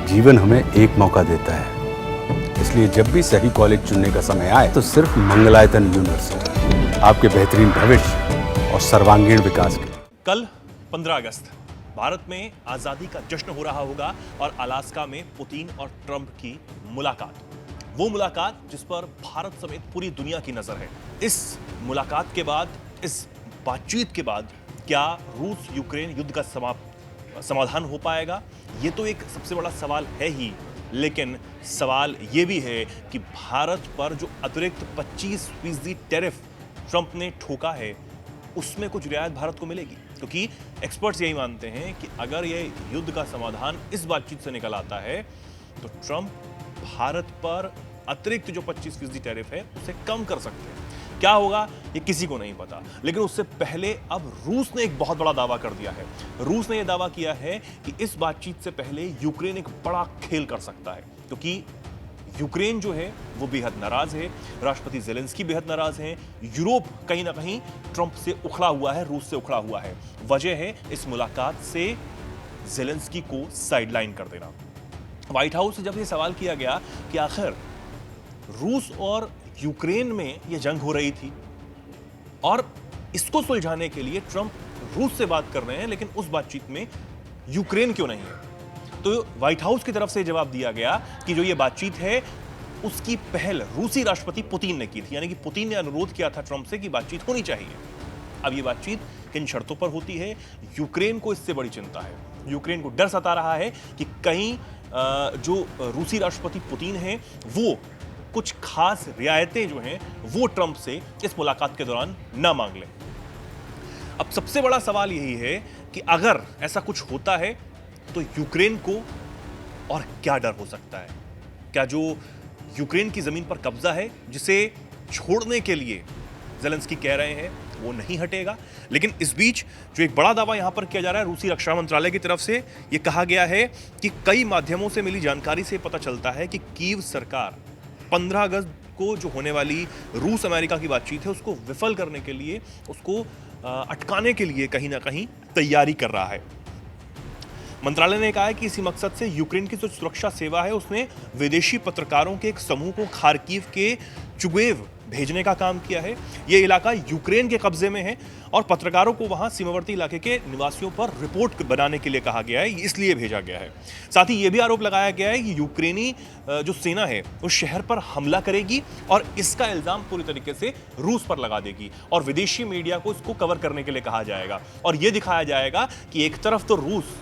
जीवन हमें एक मौका देता है, इसलिए जब भी सही कॉलेज चुनने का समय आए तो सिर्फ मंगलायतन यूनिवर्सिटी आपके बेहतरीन भविष्य और सर्वांगीण विकास के। कल 15 अगस्त भारत में आजादी का जश्न हो रहा होगा और अलास्का में पुतिन और ट्रंप की मुलाकात, वो मुलाकात जिस पर भारत समेत पूरी दुनिया की नजर है। इस मुलाकात के बाद, इस बातचीत के बाद क्या रूस यूक्रेन युद्ध का समाधान हो पाएगा? ये तो एक सबसे बड़ा सवाल है ही, लेकिन सवाल ये भी है कि भारत पर जो अतिरिक्त 25% टैरिफ ट्रंप ने ठोका है, उसमें कुछ रियायत भारत को मिलेगी, क्योंकि एक्सपर्ट्स यही मानते हैं कि अगर ये युद्ध का समाधान इस बातचीत से निकल आता है तो ट्रंप भारत पर अतिरिक्त जो 25% टैरिफ है उसे कम कर सकते हैं। क्या होगा ये किसी को नहीं पता, लेकिन उससे पहले अब रूस ने एक बहुत बड़ा दावा कर दिया है। रूस ने यह दावा किया है कि इस बातचीत से पहले यूक्रेन एक बड़ा खेल कर सकता है, क्योंकि यूक्रेन जो है वो बेहद नाराज है, राष्ट्रपति ज़ेलेंस्की बेहद नाराज हैं, यूरोप कहीं ना कहीं ट्रंप से उखड़ा हुआ है, रूस से उखड़ा हुआ है। वजह है इस मुलाकात से ज़ेलेंस्की को साइडलाइन कर देना। व्हाइट हाउस से जब ये सवाल किया गया कि आखिर रूस और यूक्रेन में ये जंग हो रही थी और इसको सुलझाने के लिए ट्रंप रूस से बात कर रहे हैं, लेकिन उस बातचीत में यूक्रेन क्यों नहीं है, तो व्हाइट हाउस की तरफ से जवाब दिया गया कि जो ये बातचीत है उसकी पहल रूसी राष्ट्रपति पुतिन ने की थी, यानी कि पुतिन ने अनुरोध किया था ट्रंप से कि बातचीत होनी चाहिए। अब ये बातचीत किन शर्तों पर होती है, यूक्रेन को इससे बड़ी चिंता है। यूक्रेन को डर सता रहा है कि कहीं जो रूसी राष्ट्रपति पुतिन हैं वो कुछ खास रियायतें जो हैं वो ट्रंप से इस मुलाकात के दौरान ना मांग लें। अब सबसे बड़ा सवाल यही है कि अगर ऐसा कुछ होता है तो यूक्रेन को और क्या डर हो सकता है? क्या जो यूक्रेन की जमीन पर कब्जा है, जिसे छोड़ने के लिए ज़ेलेंस्की कह रहे हैं, वो नहीं हटेगा? लेकिन इस बीच जो एक बड़ा दावा यहां पर किया जा रहा है रूसी रक्षा मंत्रालय की तरफ से, यह कहा गया है कि कई माध्यमों से मिली जानकारी से पता चलता है कि कीव सरकार 15 अगस्त को जो होने वाली रूस अमेरिका की बातचीत है उसको विफल करने के लिए, उसको अटकाने के लिए कहीं ना कहीं तैयारी कर रहा है। मंत्रालय ने कहा है कि इसी मकसद से यूक्रेन की जो सुरक्षा सेवा है उसने विदेशी पत्रकारों के एक समूह को खार्किव के चुगेव भेजने का काम किया है। यह इलाका यूक्रेन के कब्जे में है और पत्रकारों को वहां सीमावर्ती इलाके के निवासियों पर रिपोर्ट बनाने के लिए कहा गया है, इसलिए भेजा गया है। साथ ही यह भी आरोप लगाया गया है कि यूक्रेनी जो सेना है वो शहर पर हमला करेगी और इसका इल्जाम पूरी तरीके से रूस पर लगा देगी और विदेशी मीडिया को इसको कवर करने के लिए कहा जाएगा और यह दिखाया जाएगा कि एक तरफ तो रूस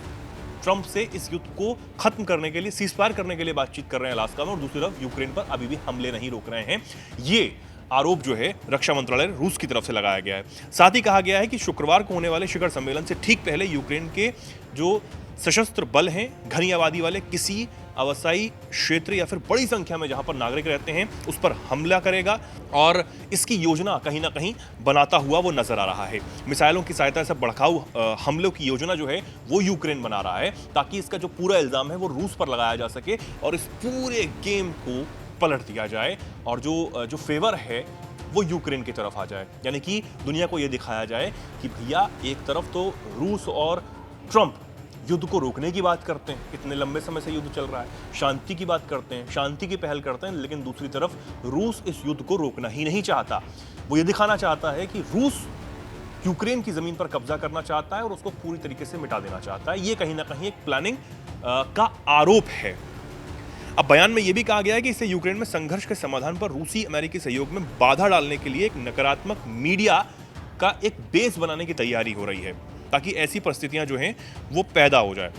ट्रंप से इस युद्ध को खत्म करने के लिए, सीज़फायर करने के लिए बातचीत कर रहे हैं अलास्का में, और दूसरी तरफ यूक्रेन पर अभी भी हमले नहीं रोक रहे हैं। ये आरोप जो है रक्षा मंत्रालय रूस की तरफ से लगाया गया है। साथ ही कहा गया है कि शुक्रवार को होने वाले शिखर सम्मेलन से ठीक पहले यूक्रेन के जो सशस्त्र बल हैं, घनी आबादी वाले किसी आवासीय क्षेत्र या फिर बड़ी संख्या में जहां पर नागरिक रहते हैं उस पर हमला करेगा और इसकी योजना कहीं ना कहीं बनाता हुआ वो नजर आ रहा है। मिसाइलों की सहायता से भड़काऊ हमलों की योजना जो है वो यूक्रेन बना रहा है ताकि इसका जो पूरा इल्जाम है वो रूस पर लगाया जा सके और इस पूरे गेम को पलट दिया जाए और जो फेवर है वो यूक्रेन की तरफ आ जाए। यानी कि दुनिया को ये दिखाया जाए कि भैया एक तरफ तो रूस और ट्रंप युद्ध को रोकने की बात करते हैं, इतने लंबे समय से युद्ध चल रहा है, शांति की बात करते हैं, शांति की पहल करते हैं, लेकिन दूसरी तरफ रूस इस युद्ध को रोकना ही नहीं चाहता। वो ये दिखाना चाहता है कि रूस यूक्रेन की जमीन पर कब्जा करना चाहता है और उसको पूरी तरीके से मिटा देना चाहता है। ये कहीं ना कहीं एक प्लानिंग का आरोप है। अब बयान में यह भी कहा गया है कि इससे यूक्रेन में संघर्ष के समाधान पर रूसी अमेरिकी सहयोग में बाधा डालने के लिए एक नकारात्मक मीडिया का एक बेस बनाने की तैयारी हो रही है ताकि ऐसी परिस्थितियां जो हैं वो पैदा हो जाए।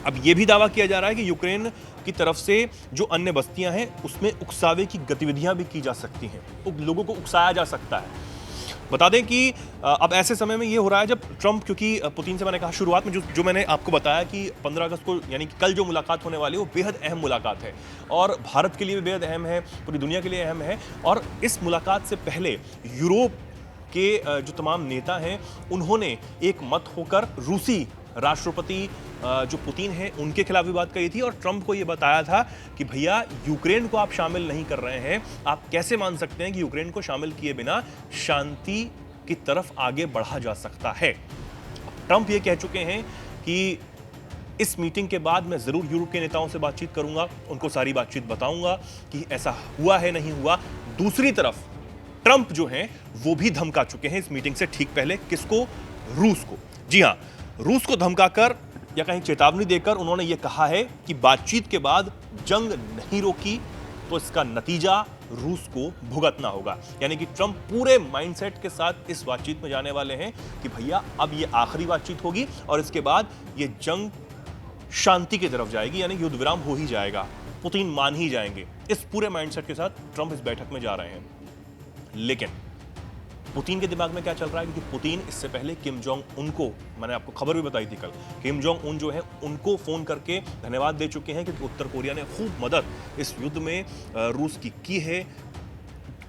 अब यह भी दावा किया जा रहा है कि यूक्रेन की तरफ से जो अन्य बस्तियां हैं उसमें उकसावे की गतिविधियां भी की जा सकती हैं, लोगों को उकसाया जा सकता है। बता दें कि अब ऐसे समय में ये हो रहा है जब ट्रंप, क्योंकि पुतिन से मैंने कहा शुरुआत में जो मैंने आपको बताया कि 15 अगस्त को यानी कि कल जो मुलाकात होने वाली है वो बेहद अहम मुलाकात है और भारत के लिए भी बेहद अहम है, पूरी दुनिया के लिए अहम है। और इस मुलाकात से पहले यूरोप के जो तमाम नेता हैं उन्होंने एक मत होकर रूसी राष्ट्रपति जो पुतिन हैं उनके खिलाफ भी बात कही थी और ट्रंप को यह बताया था कि भैया यूक्रेन को आप शामिल नहीं कर रहे हैं, आप कैसे मान सकते हैं कि यूक्रेन को शामिल किए बिना शांति की तरफ आगे बढ़ा जा सकता है। ट्रंप ये कह चुके हैं कि इस मीटिंग के बाद मैं जरूर यूरोप के नेताओं से बातचीत करूंगा, उनको सारी बातचीत बताऊंगा कि ऐसा हुआ है नहीं हुआ। दूसरी तरफ ट्रंप जो हैं वो भी धमका चुके हैं इस मीटिंग से ठीक पहले। किसको? रूस को। जी हां, रूस को धमकाकर या कहीं चेतावनी देकर उन्होंने ये कहा है कि बातचीत के बाद जंग नहीं रोकी तो इसका नतीजा रूस को भुगतना होगा। यानी कि ट्रंप पूरे माइंडसेट के साथ इस बातचीत में जाने वाले हैं कि भैया अब ये आखिरी बातचीत होगी और इसके बाद ये जंग शांति की तरफ जाएगी, यानी युद्ध विराम हो ही जाएगा, पुतिन मान ही जाएंगे। इस पूरे माइंडसेट के साथ ट्रंप इस बैठक में जा रहे हैं। लेकिन पुतिन के दिमाग में क्या चल रहा है? क्योंकि पुतिन इससे पहले किम जोंग उन को, मैंने आपको खबर भी बताई थी कल, किम जोंग उन जो है उनको फोन करके धन्यवाद दे चुके हैं क्योंकि उत्तर कोरिया ने खूब मदद इस युद्ध में रूस की है।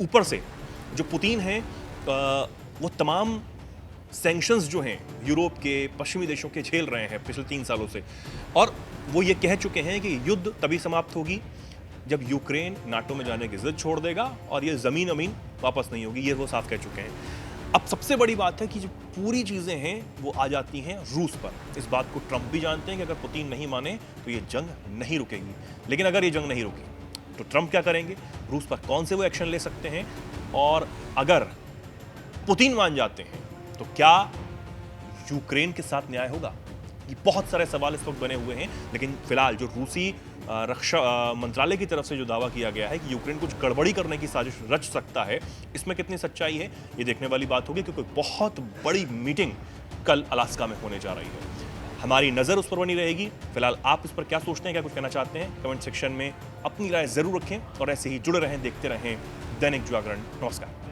ऊपर से जो पुतिन है वो तमाम सैंक्शंस जो हैं यूरोप के पश्चिमी देशों के झेल रहे हैं पिछले 3 सालों से, और वो ये कह चुके हैं कि युद्ध तभी समाप्त होगी जब यूक्रेन नाटो में जाने की जिद छोड़ देगा और ये जमीन अमीन वापस नहीं होगी, ये वो साफ कह चुके हैं। अब सबसे बड़ी बात है कि जो पूरी चीजें हैं वो आ जाती हैं रूस पर। इस बात को ट्रंप भी जानते हैं कि अगर पुतिन नहीं माने तो ये जंग नहीं रुकेगी। लेकिन अगर ये जंग नहीं रुकी तो ट्रंप क्या करेंगे, रूस पर कौन से वो एक्शन ले सकते हैं, और अगर पुतिन मान जाते हैं तो क्या यूक्रेन के साथ न्याय होगा? ये बहुत सारे सवाल इस वक्त बने हुए हैं। लेकिन फिलहाल जो रूसी रक्षा मंत्रालय की तरफ से जो दावा किया गया है कि यूक्रेन कुछ गड़बड़ी करने की साजिश रच सकता है, इसमें कितनी सच्चाई है ये देखने वाली बात होगी, क्योंकि बहुत बड़ी मीटिंग कल अलास्का में होने जा रही है। हमारी नज़र उस पर बनी रहेगी। फिलहाल आप इस पर क्या सोचते हैं, क्या कुछ कहना चाहते हैं, कमेंट सेक्शन में अपनी राय जरूर रखें और ऐसे ही जुड़े रहें, देखते रहें दैनिक जागरण। नमस्कार।